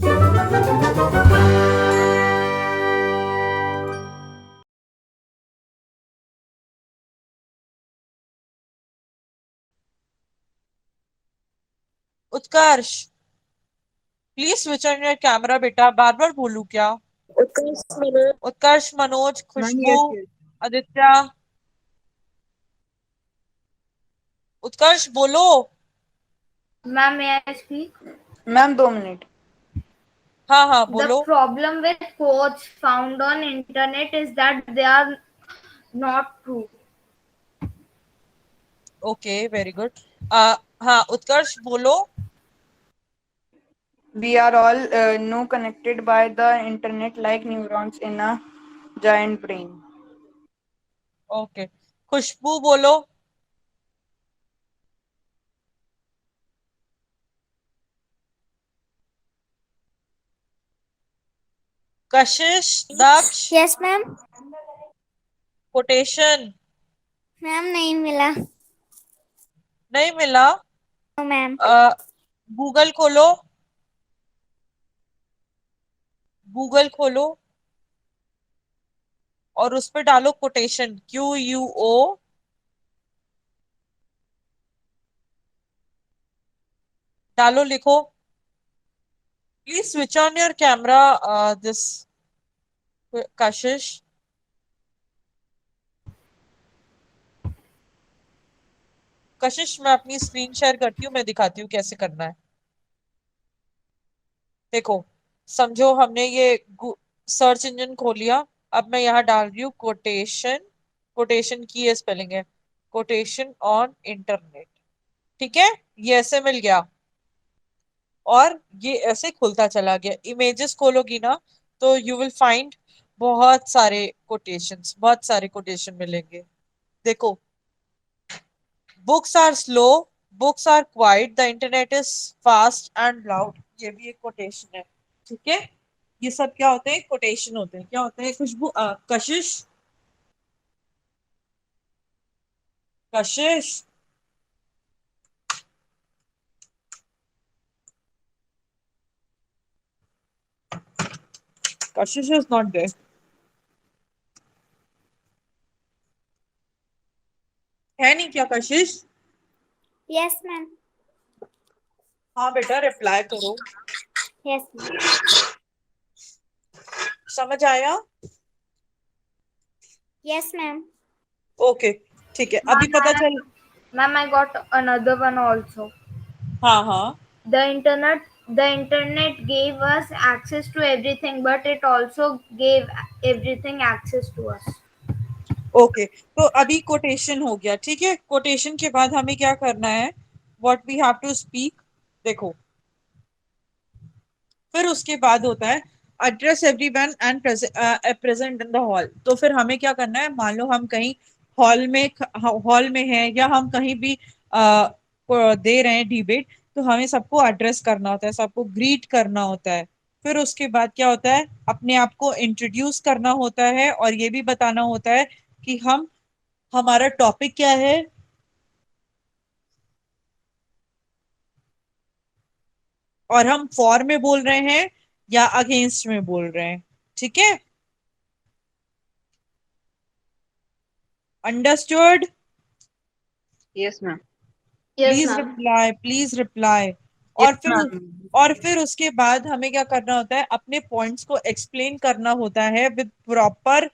Utkarsh, please switch on your camera बेटा, बार बार बोलू क्या? उत्कर्ष मनोज। उत्कर्ष, मनोज, मैम खुशबू, यस यस। आदित्य। उत्कर्ष बोलो। Ma'am, may I speak? Ma'am 2 minute. हाँ हाँ The बोलो। problem with quotes found on internet is that they are not true. Okay, very good. हाँ उत्कर्ष बोलो। We are all no connected by the internet like neurons in a giant brain. Okay, Khushbu बोलो। Kashish, Daksh. Yes ma'am. Quotation ma'am नहीं मिला। नहीं मिला? Ma'am Google खोलो, Google खोलो और उस पर डालो कोटेशन, QUO। डालो, लिखो। Please switch on your camera this कशिश। कशिश, मैं अपनी स्क्रीन शेयर करती हूँ, मैं दिखाती हूँ कैसे करना है। देखो, समझो हमने ये सर्च इंजन खोल लिया। अब मैं यहाँ डाल रही हूँ कोटेशन। कोटेशन की ये स्पेलिंग है, कोटेशन ऑन इंटरनेट। ठीक है, ये ऐसे मिल गया और ये ऐसे खुलता चला गया। इमेजेस खोलोगी ना तो यू विल फाइंड बहुत सारे कोटेशंस, बहुत सारे कोटेशन मिलेंगे। देखो, books are slow, books are quite, the internet is fast and loud. ये भी एक कोटेशन है। ठीक है, ये सब क्या होते हैं? कोटेशन होते हैं। क्या होते हैं खुशबू? कशिश, कशिश, कशिश इज नॉट देयर। है नहीं क्या कशिश? Yes ma'am. हाँ बेटा, रिप्लाई करो। Yes ma'am. समझ आया? Yes ma'am. ओके, ठीक है, अभी पता चल। Ma'am, I got another one also. हाँ हाँ, The internet gave us access to everything, but it also gave everything access to us. Okay. तो अभी कोटेशन हो गया। ठीक है, कोटेशन के बाद हमें क्या करना है? What we have to speak. देखो, फिर उसके बाद होता है address everyone and present in the hall. तो फिर हमें क्या करना है? मान लो हम कहीं हॉल में हैं या हम कहीं भी दे रहे हैं डिबेट, तो हमें सबको एड्रेस करना होता है, सबको ग्रीट करना होता है। फिर उसके बाद क्या होता है? अपने आप को इंट्रोड्यूस करना होता है और ये भी बताना होता है कि हमारा टॉपिक क्या है और हम फॉर में बोल रहे हैं या अगेंस्ट में बोल रहे हैं। ठीक है, understood? Yes, ma'am. Yes, please ma'am. Reply, please reply. और Yes, फिर ma'am. और फिर उसके बाद हमें क्या करना होता है? अपने पॉइंट्स को एक्सप्लेन करना होता है with proper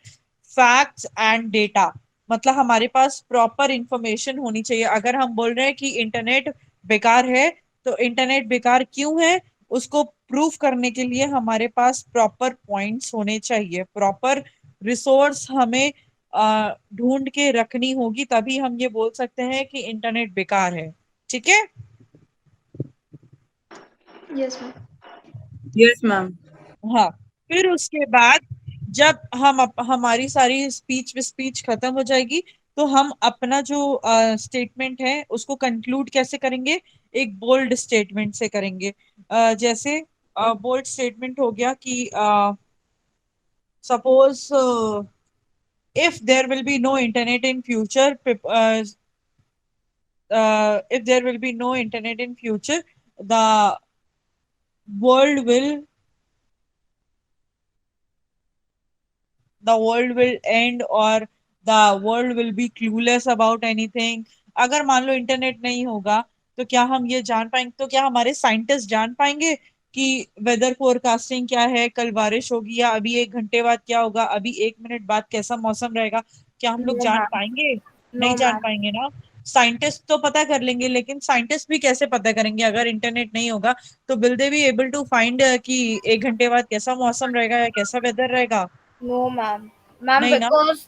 facts and data. मतलब हमारे पास प्रॉपर इंफॉर्मेशन होनी चाहिए। अगर हम बोल रहे हैं कि इंटरनेट बेकार है, तो इंटरनेट बेकार क्यों है उसको प्रूफ करने के लिए हमारे पास प्रॉपर पॉइंट्स होने चाहिए, प्रॉपर रिसोर्स हमें ढूंढ के रखनी होगी, तभी हम ये बोल सकते हैं कि इंटरनेट बेकार है। ठीक है? Yes, ma'am. Yes, ma'am. हाँ, फिर उसके बाद जब हमारी सारी स्पीच खत्म हो जाएगी, तो हम अपना जो स्टेटमेंट है उसको कंक्लूड कैसे करेंगे? एक बोल्ड स्टेटमेंट से करेंगे। जैसे बोल्ड स्टेटमेंट हो गया कि suppose if there will be no internet in future, if there will be no internet in future, the world will the world will end or the world will be clueless about anything. अगर मान लो internet नहीं होगा तो क्या हम ये जान पाएंगे, तो क्या हमारे साइंटिस्ट जान पाएंगे कि वेदर फोरकास्टिंग क्या है, कल बारिश होगी या अभी 1 घंटे बाद क्या होगा, अभी 1 मिनट बाद कैसा मौसम रहेगा? क्या हम लोग No, जान ma'am. पाएंगे? No, नहीं जान ma'am. पाएंगे ना। साइंटिस्ट तो पता कर लेंगे, लेकिन साइंटिस्ट भी कैसे पता करेंगे अगर इंटरनेट नहीं होगा? तो will they be able to find कि 1 घंटे बाद कैसा मौसम रहेगा या कैसा वेदर रहेगा? No, ma'am. Ma'am, नहीं ना। because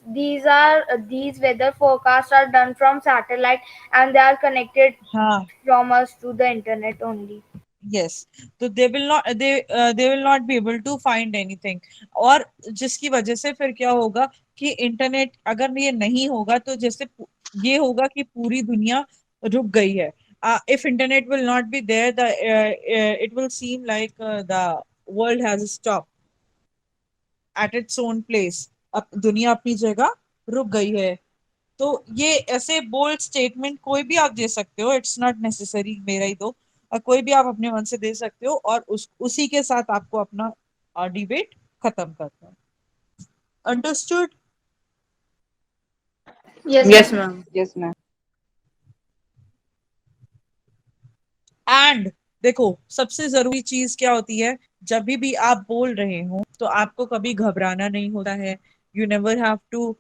these weather forecasts are done from satellite and they are connected हाँ, from us to the internet only. Yes. तो they will not be able to find anything. और जिसकी वजह से फिर क्या होगा कि इंटरनेट अगर ये नहीं होगा तो जैसे ये होगा कि पूरी दुनिया रुक गई है। If internet will not be there, the it will seem like the world has stop at its own place. अब दुनिया अपनी जगह रुक गई है। तो ये ऐसे बोल्ड स्टेटमेंट कोई भी आप दे सकते हो, इट्स नॉट नेसेसरी मेरा ही दो, और कोई भी आप अपने मन से दे सकते हो, और उसी के साथ आपको अपना डिबेट खत्म करना है। Understood? Yes, Yes, ma'am. ma'am. Yes, ma'am. And देखो, सबसे जरूरी चीज क्या होती है, जब भी आप बोल रहे हो तो आपको कभी घबराना नहीं होता है। You never have to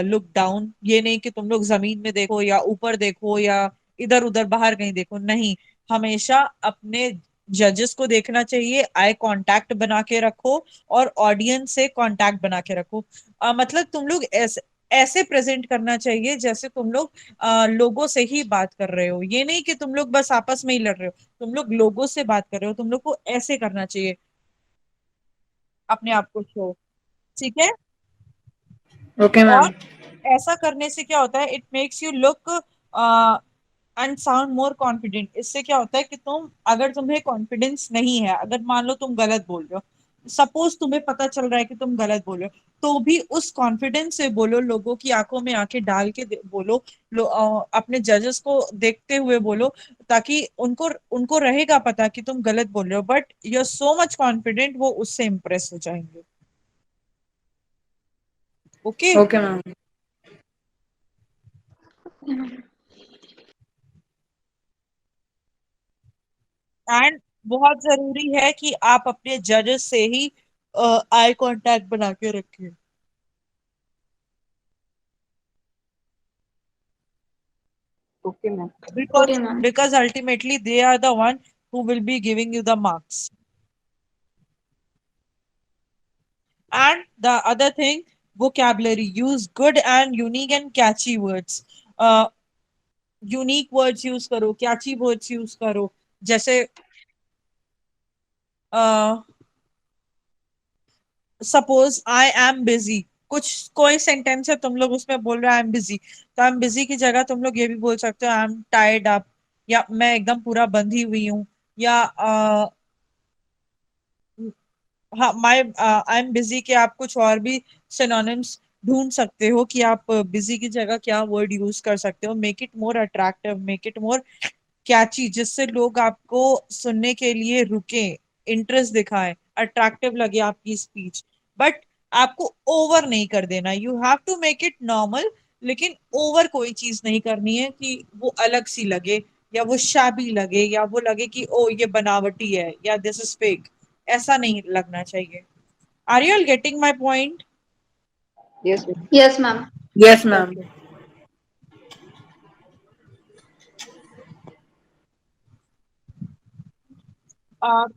look down. ये नहीं कि तुम लोग जमीन में देखो या ऊपर देखो या इधर उधर बाहर कहीं देखो, नहीं। हमेशा अपने जजेस को देखना चाहिए, आई कांटेक्ट बना के रखो और ऑडियंस से कांटेक्ट बना के रखो। मतलब तुम लोग ऐसे ऐसे प्रेजेंट करना चाहिए जैसे तुम लोग लोगों से ही बात कर रहे हो। ये नहीं कि तुम लोग बस आपस में ही लड़ रहे हो, तुम लोग लोगों से बात कर रहे हो। तुम लोग को ऐसे करना चाहिए अपने आप को शो। ठीक है? Okay, और ma'am. ऐसा करने से क्या होता है, it makes you look and sound more confident. इससे क्या होता है कि तुम, अगर तुम्हें कॉन्फिडेंस नहीं है, अगर मान लो तुम गलत बोल रहे हो, सपोज तुम्हें पता चल रहा है कि तुम गलत बोल रहे हो, तो भी उस कॉन्फिडेंस से बोलो, लोगों की आंखों में आंखें डाल के बोलो, अपने जजेस को देखते हुए बोलो, ताकि उनको उनको रहेगा पता कि तुम गलत बोल रहे हो, but you are so much confident, वो उससे इम्प्रेस हो जाएंगे। ओके? Okay, ma'am. एंड बहुत जरूरी है कि आप अपने जजेस से ही आई कांटेक्ट बना के रखें, Okay, ma'am. Okay, because ma'am. Because ultimately they are the one who will be giving you the marks. And the other thing, vocabulary, use good and unique and catchy words। Unique words use करो, catchy words use करो। जैसे suppose I am busy, कुछ कोई sentence है, तुम लोग उसमें बोल रहे हो आई एम बिजी, तो आई एम बिजी की जगह तुम लोग ये भी बोल सकते हो आई एम टायर्ड अप, या मैं एकदम पूरा बंधी हुई हूँ, या हाँ माई आई एम बिजी के आप कुछ और भी सिनोनिम्स ढूंढ सकते हो कि आप बिजी की जगह क्या वर्ड यूज कर सकते हो। Make it more attractive, make it more catchy, जिससे लोग आपको सुनने के लिए रुके, इंटरेस्ट दिखाए, अट्रैक्टिव लगे आपकी स्पीच। बट आपको ओवर नहीं कर देना, you have to make it normal, लेकिन ओवर कोई चीज नहीं करनी है कि वो अलग सी लगे, या वो शाबी लगे, या वो लगे कि ओ ये बनावटी है या दिस इज फेक। ऐसा नहीं लगना चाहिए। Are you all getting my point? Yes, ma'am. Yes, ma'am. Yes, ma'am.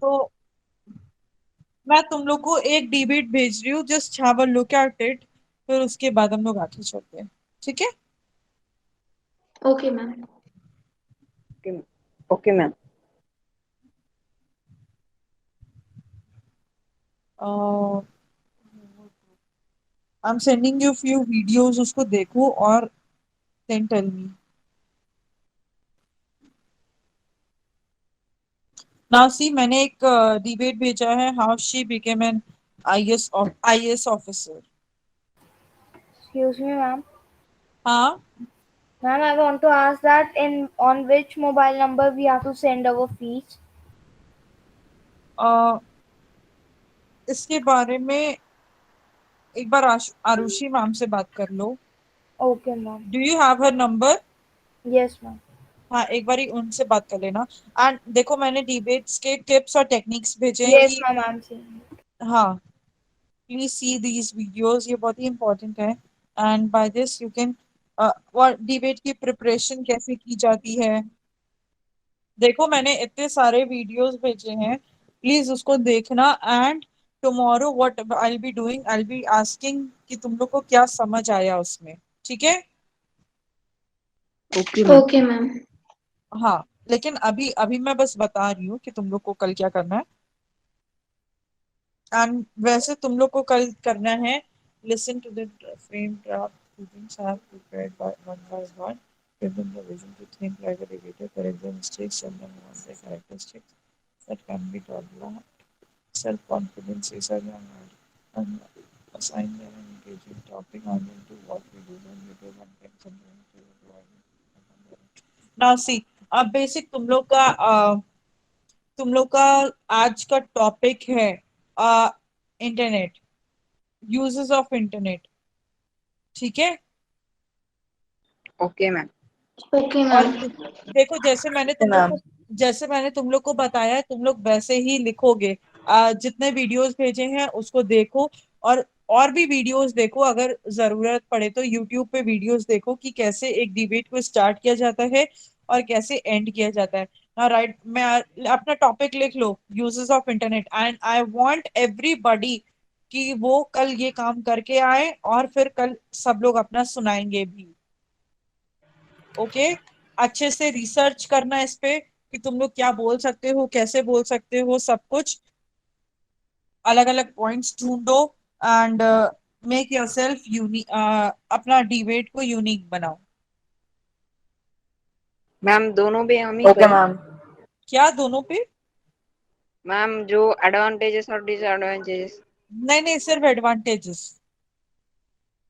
तो मैं तुम लोग को एक डिबेट भेज रही हूँ, just have a look at it, फिर उसके बाद हम लोग आगे चलते हैं। ठीक है? Okay, ma'am. Okay, ma'am. Okay, ma'am. I am sending you few videos, उसको देखो और then tell me. Now see, मैंने एक डिबेट भेजा है, how she became an IAS officer. Excuse me, ma'am. हाँ। Ma'am, I want to ask that in on which mobile number we have to send our fees. इसके बारे में एक बार Arushi ma'am से बात कर लो। Okay, ma'am. Do you have her number? Yes, ma'am. हाँ, एक बार उनसे बात कर लेना। एंड देखो, मैंने डिबेट्स के टिप्स और टेक्निक्स भेजे हैं Yes, कि ma'am. I'm seeing. हाँ, प्लीज सी दीज वीडियोस, ये बहुत ही इंपॉर्टेंट है। And by this you can debate की प्रिपरेशन कैसे की जाती है। देखो, मैंने इतने सारे वीडियोस भेजे हैं, प्लीज उसको देखना। And tomorrow what I will be doing, I will be asking कि तुम लोग को क्या समझ आया उसमें। ठीक है? Okay ma'am. Okay, ma'am. हाँ, लेकिन अभी अभी मैं बस बता रही हूँ कि तुम लोग को कल क्या करना है। एंड वैसे तुम लोग को कल करना है, listen to the frame draft teachings have prepared by one by one, give them the vision to think like a debater, correct their mistakes, tell them what their characteristics that can be developed, self-confidence is a young and assign them an engaging topic on into what we do when we do one thing something to now see। अब basic तुम लोग का आज का topic है internet, uses of internet. ठीक है? Okay ma'am. Okay, और ma'am. देखो, जैसे मैंने तुम लोग को बताया है, तुम लोग वैसे ही लिखोगे। जितने वीडियोस भेजे हैं उसको देखो, और भी वीडियोस देखो, अगर जरूरत पड़े तो यूट्यूब पे वीडियोस देखो कि कैसे एक डिबेट को स्टार्ट किया जाता है और कैसे एंड किया जाता है। राइट, मैं अपना टॉपिक लिख लो, uses of internet, and I want everybody कि वो कल ये काम करके आए और फिर कल सब लोग अपना सुनाएंगे भी। ओके? अच्छे से रिसर्च करना इस पे कि तुम लोग क्या बोल सकते हो, कैसे बोल सकते हो, सब कुछ अलग अलग पॉइंट्स ढूंढो। एंड मेक योरसेल्फ यूनिक, अपना डिबेट को यूनिक बनाओ। मैम दोनों पे हम ही ओके करें? मैम। क्या दोनों पे? मैम जो एडवांटेजेस और डिसएडवांटेजेस। नहीं नहीं, सिर्फ एडवांटेजेस।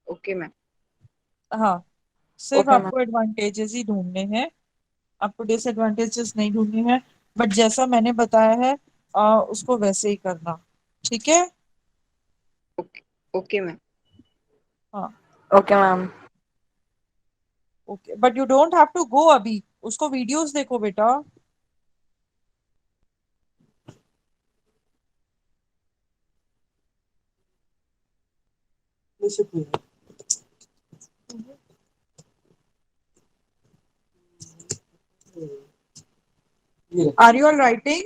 Okay ma'am. हाँ, सिर्फ ओके मैम। आपको एडवांटेजेस ही ढूंढने हैं, आपको डिसएडवांटेजेस नहीं ढूंढने हैं। बट जैसा मैंने बताया है, उसको वैसे ही करना। ठीक है? ओके। Okay ma'am. हाँ, okay ma'am. Okay, but you don't have to go अभी, उसको वीडियोस देखो बेटा। Are you all writing?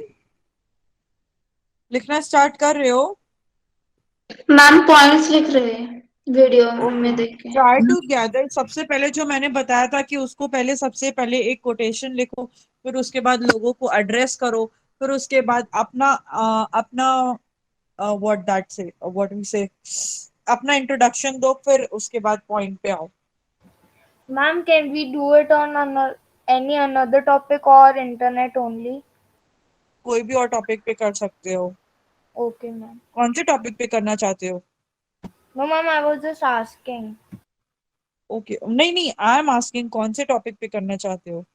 लिखना स्टार्ट कर रहे हो? मैम पॉइंट्स लिख रहे हैं वीडियो ओके, में देख के। Try to gather. सबसे पहले जो मैंने बताया था कि उसको पहले, सबसे पहले एक कोटेशन लिखो, फिर उसके बाद लोगों को एड्रेस करो, फिर उसके बाद अपना व्हाट दैट से व्हाट वी से अपना इंट्रोडक्शन दो, फिर उसके बाद पॉइंट पे आओ। Ma'am, can we do it on any another topic or internet only? कोई भी और टॉपिक पे कर सकते हो। Okay, ma'am. कौन से टॉपिक पे करना चाहते हो? No, ma'am, I was just asking. Okay, नहीं नहीं, आई एम आस्किंग कौन से टॉपिक पे करना चाहते हो?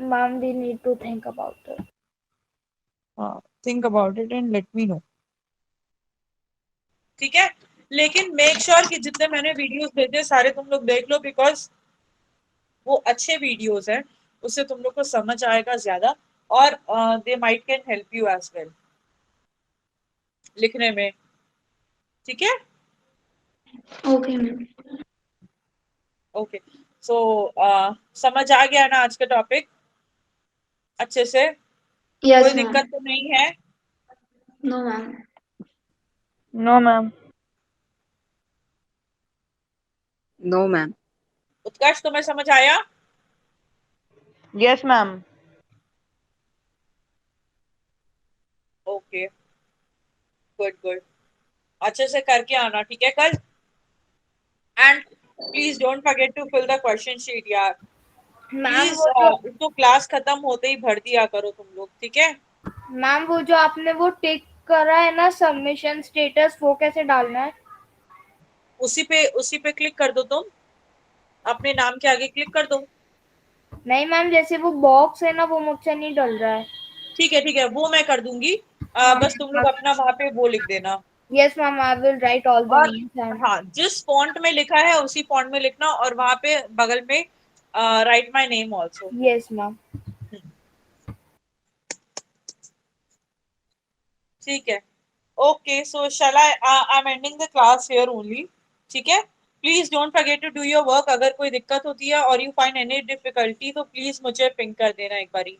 Ma'am, we need to think about it. हाँ, think about it and let me know. ठीक है? लेकिन मेक श्योर कि जितने मैंने वीडियोस भेजे सारे तुम लोग देख लो, बिकॉज वो अच्छे वीडियोस हैं, उससे तुम लोग को समझ आएगा ज्यादा, और they might can help you as well लिखने में। ठीक है? Okay ma'am. ओके, सो समझ आ गया ना आज का टॉपिक अच्छे से? कोई यस मैम। दिक्कत तो नहीं है? No ma'am. No ma'am. No ma'am. Utkarsh, तुम्हें समझ आया? Yes ma'am. Okay, good good, अच्छे से करके आना, ठीक है कल? And please don't forget to fill the question sheet यार। मैम प्लीज वो जो इसको क्लास खत्म होते ही भर दिया करो तुम लोग। ठीक है? मैम वो जो आपने वो टिक करा है ना सबमिशन स्टेटस, वो कैसे डालना है? उसी पे क्लिक कर दो, तुम अपने नाम के आगे क्लिक कर दो। नहीं मैम, जैसे वो बॉक्स है ना, वो मुझसे नहीं डल रहा है। ठीक है, वो मैं कर दूंगी। हाँ बस तुम लोग अपना वहां पे वो लिख देना, Yes, ma'am. I will write all the और names and हाँ, जिस फॉन्ट में लिखा है उसी फॉन्ट में लिखना, और वहां पे बगल में write my name also. yes, ma'am. ठीक है, okay, so shall I am ending the class here only. ठीक है, please don't forget to do your work. अगर कोई दिक्कत होती है और यू फाइंड एनी डिफिकल्टी तो प्लीज मुझे पिंग कर देना एक बारी।